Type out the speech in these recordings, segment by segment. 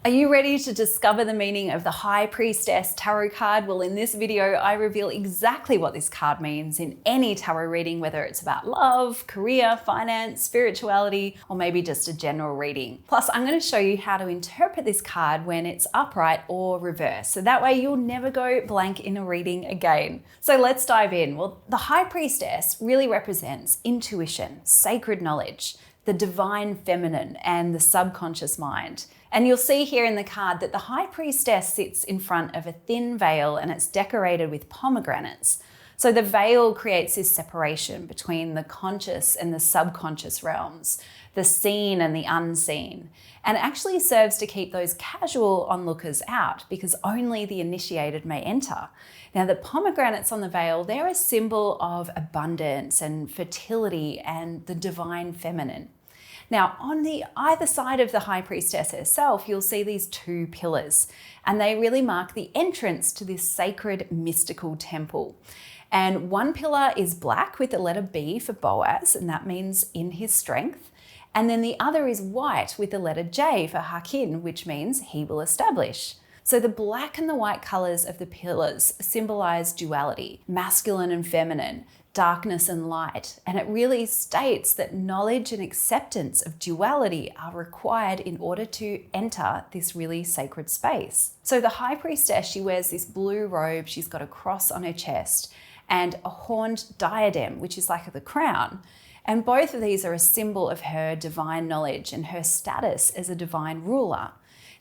Are you ready to discover the meaning of the High Priestess Tarot card? Well, in this video, I reveal exactly what this card means in any tarot reading, whether it's about love, career, finance, spirituality, or maybe just a general reading. Plus, I'm going to show you how to interpret this card when it's upright or reversed. So that way you'll never go blank in a reading again. So let's dive in. Well, the High Priestess really represents intuition, sacred knowledge, the divine feminine, and the subconscious mind. And you'll see here in the card that the High Priestess sits in front of a thin veil and it's decorated with pomegranates. So the veil creates this separation between the conscious and the subconscious realms, the seen and the unseen, and actually serves to keep those casual onlookers out because only the initiated may enter. Now, the pomegranates on the veil, they're a symbol of abundance and fertility and the divine feminine. Now, on the either side of the High Priestess herself, you'll see these two pillars, and they really mark the entrance to this sacred mystical temple. And one pillar is black with the letter B for Boaz, and that means in his strength. And then the other is white with the letter J for Hakin, which means he will establish. So the black and the white colors of the pillars symbolize duality, masculine and feminine, darkness and light, and it really states that knowledge and acceptance of duality are required in order to enter this really sacred space. So the High Priestess, she wears this blue robe, she's got a cross on her chest and a horned diadem, which is like the crown. And both of these are a symbol of her divine knowledge and her status as a divine ruler.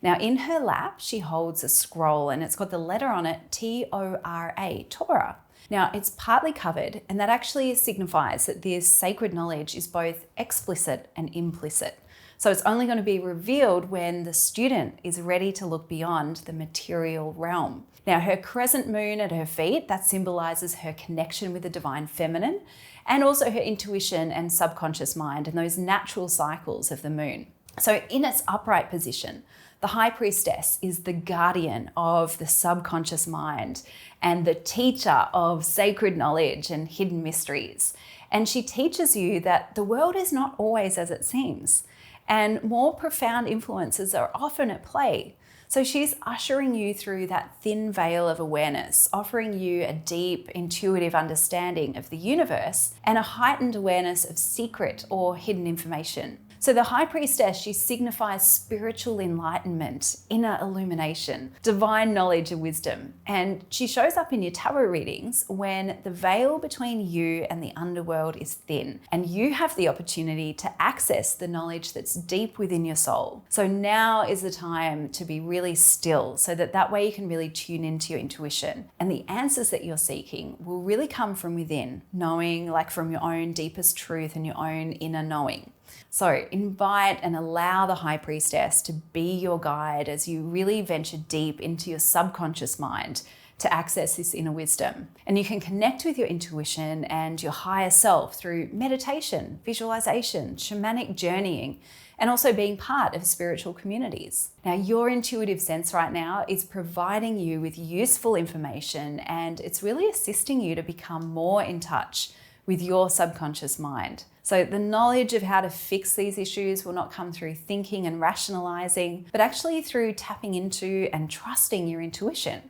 Now, in her lap, she holds a scroll and it's got the letter on it, T-O-R-A, Torah. Now, it's partly covered, and that actually signifies that this sacred knowledge is both explicit and implicit. So it's only going to be revealed when the student is ready to look beyond the material realm. Now, her crescent moon at her feet, that symbolizes her connection with the divine feminine, and also her intuition and subconscious mind and those natural cycles of the moon. So in its upright position, the High Priestess is the guardian of the subconscious mind and the teacher of sacred knowledge and hidden mysteries. And she teaches you that the world is not always as it seems, and more profound influences are often at play. So she's ushering you through that thin veil of awareness, offering you a deep, intuitive understanding of the universe and a heightened awareness of secret or hidden information. So the High Priestess, she signifies spiritual enlightenment, inner illumination, divine knowledge and wisdom. And she shows up in your tarot readings when the veil between you and the underworld is thin, and you have the opportunity to access the knowledge that's deep within your soul. So now is the time to be really still so that way you can really tune into your intuition. And the answers that you're seeking will really come from within, knowing like from your own deepest truth and your own inner knowing. So invite and allow the High Priestess to be your guide as you really venture deep into your subconscious mind to access this inner wisdom. And you can connect with your intuition and your higher self through meditation, visualization, shamanic journeying, and also being part of spiritual communities. Now, your intuitive sense right now is providing you with useful information, and it's really assisting you to become more in touch with your subconscious mind. So the knowledge of how to fix these issues will not come through thinking and rationalizing, but actually through tapping into and trusting your intuition.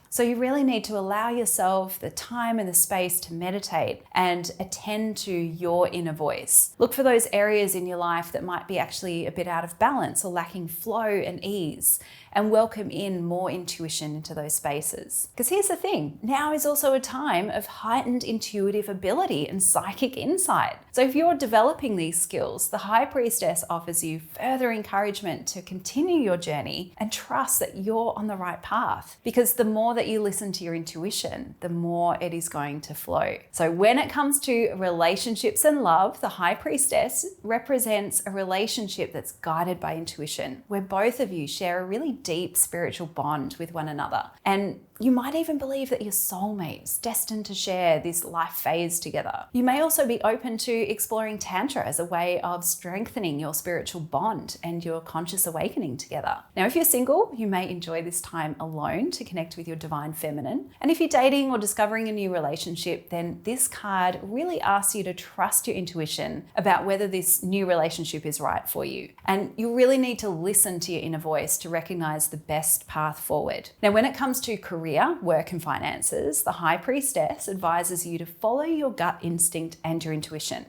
So you really need to allow yourself the time and the space to meditate and attend to your inner voice. Look for those areas in your life that might be actually a bit out of balance or lacking flow and ease, and welcome in more intuition into those spaces. Because here's the thing, now is also a time of heightened intuitive ability and psychic insight. So if you're developing these skills, the High Priestess offers you further encouragement to continue your journey and trust that you're on the right path. Because the more that you listen to your intuition, the more it is going to flow. So when it comes to relationships and love, the High Priestess represents a relationship that's guided by intuition, where both of you share a really deep spiritual bond with one another. And you might even believe that your soulmate's destined to share this life phase together. You may also be open to exploring Tantra as a way of strengthening your spiritual bond and your conscious awakening together. Now, if you're single, you may enjoy this time alone to connect with your divine feminine. And if you're dating or discovering a new relationship, then this card really asks you to trust your intuition about whether this new relationship is right for you. And you really need to listen to your inner voice to recognize the best path forward. Now, when it comes to career, work, and finances, the High Priestess advises you to follow your gut instinct and your intuition.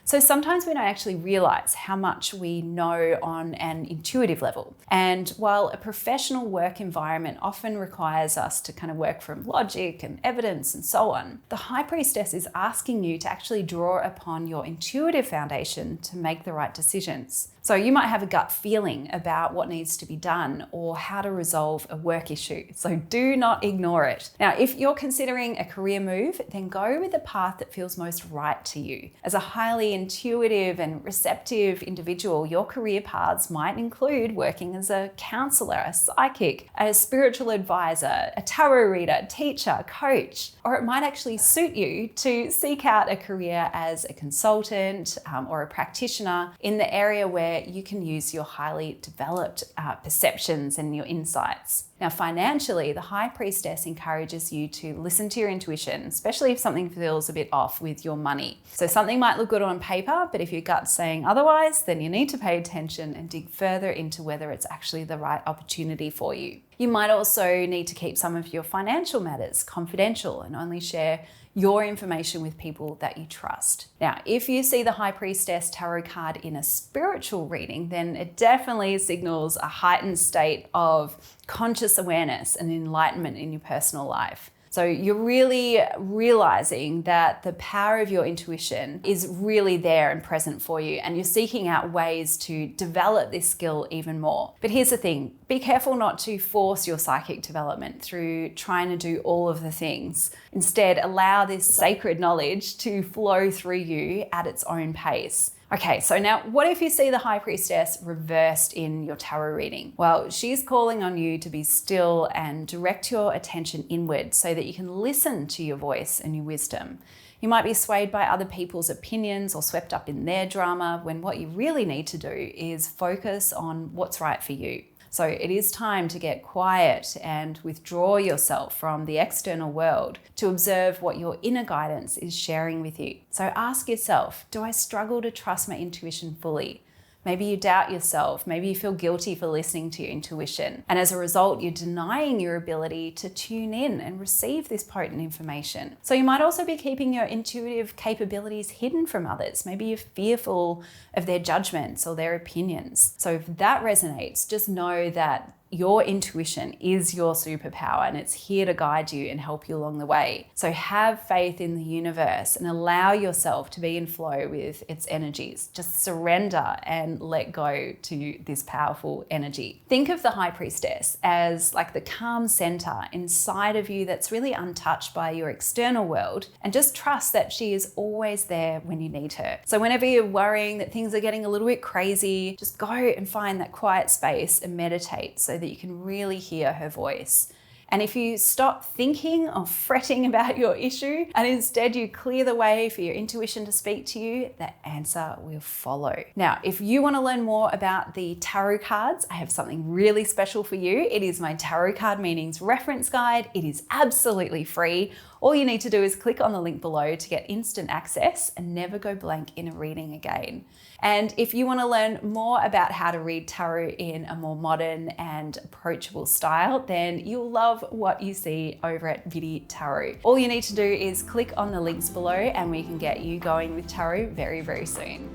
So sometimes we don't actually realize how much we know on an intuitive level. And while a professional work environment often requires us to kind of work from logic and evidence and so on, the High Priestess is asking you to actually draw upon your intuitive foundation to make the right decisions. So you might have a gut feeling about what needs to be done or how to resolve a work issue. So do not ignore it. Now, if you're considering a career move, then go with the path that feels most right to you. As a highly intuitive and receptive individual, your career paths might include working as a counselor, a psychic, a spiritual advisor, a tarot reader, teacher, coach, or it might actually suit you to seek out a career as a consultant or a practitioner in the area where you can use your highly developed perceptions and your insights. Now, financially, the High Priestess encourages you to listen to your intuition, especially if something feels a bit off with your money. So something might look good on paper, but if your gut's saying otherwise, then you need to pay attention and dig further into whether it's actually the right opportunity for you. You might also need to keep some of your financial matters confidential and only share your information with people that you trust. Now, if you see the High Priestess tarot card in a spiritual reading, then it definitely signals a heightened state of conscious awareness and enlightenment in your personal life. So you're really realizing that the power of your intuition is really there and present for you, and you're seeking out ways to develop this skill even more. But here's the thing, be careful not to force your psychic development through trying to do all of the things. Instead, allow this sacred knowledge to flow through you at its own pace. Okay, so now what if you see the High Priestess reversed in your tarot reading? Well, she's calling on you to be still and direct your attention inward so that you can listen to your voice and your wisdom. You might be swayed by other people's opinions or swept up in their drama when what you really need to do is focus on what's right for you. So it is time to get quiet and withdraw yourself from the external world to observe what your inner guidance is sharing with you. So ask yourself, do I struggle to trust my intuition fully? Maybe you doubt yourself. Maybe you feel guilty for listening to your intuition. And as a result, you're denying your ability to tune in and receive this potent information. So you might also be keeping your intuitive capabilities hidden from others. Maybe you're fearful of their judgments or their opinions. So if that resonates, just know that your intuition is your superpower and it's here to guide you and help you along the way. So have faith in the universe and allow yourself to be in flow with its energies. Just surrender and let go to this powerful energy. Think of the High Priestess as like the calm center inside of you that's really untouched by your external world, and just trust that she is always there when you need her. So whenever you're worrying that things are getting a little bit crazy, just go and find that quiet space and meditate so that you can really hear her voice. And if you stop thinking or fretting about your issue and instead you clear the way for your intuition to speak to you, the answer will follow. Now, if you want to learn more about the tarot cards, I have something really special for you. It is my tarot card meanings reference guide. It is absolutely free. All you need to do is click on the link below to get instant access and never go blank in a reading again. And if you want to learn more about how to read tarot in a more modern and approachable style, then you'll love what you see over at Biddy Tarot. All you need to do is click on the links below and we can get you going with tarot very, very soon.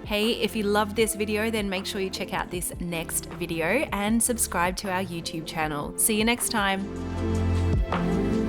Hey, if you loved this video, then make sure you check out this next video and subscribe to our YouTube channel. See you next time.